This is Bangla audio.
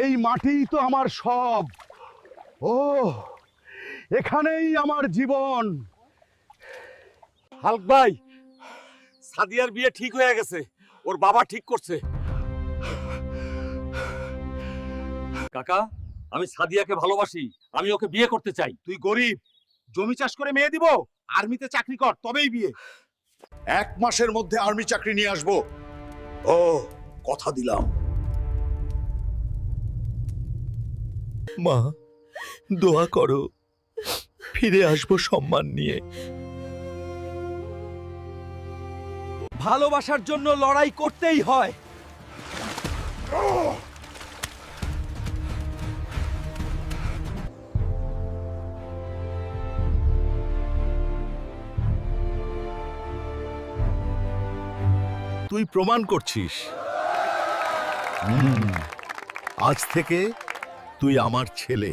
এই মাটিই তো আমার সব। ও, এখানেই আমার জীবন। হাল্ক ভাই, সাদিয়ার বিয়ে ঠিক হয়ে গেছে, ওর বাবা ঠিক করছে। কাকা, আমি সাদিয়াকে ভালোবাসি, আমি ওকে বিয়ে করতে চাই। তুই গরিব, জমি চাষ করে মেয়ে দিব, আর্মিতে চাকরি কর তবেই বিয়ে। 1 মাসের মধ্যে আর্মি চাকরি নিয়ে আসবো। ও, কথা দিলাম। মা, দোয়া করো, ফিরে আসবো সম্মান নিয়ে। ভালোবাসার জন্য লড়াই করতেই হয়। তুই প্রমাণ করছিস। আজ থেকে তুই আমার ছেলে।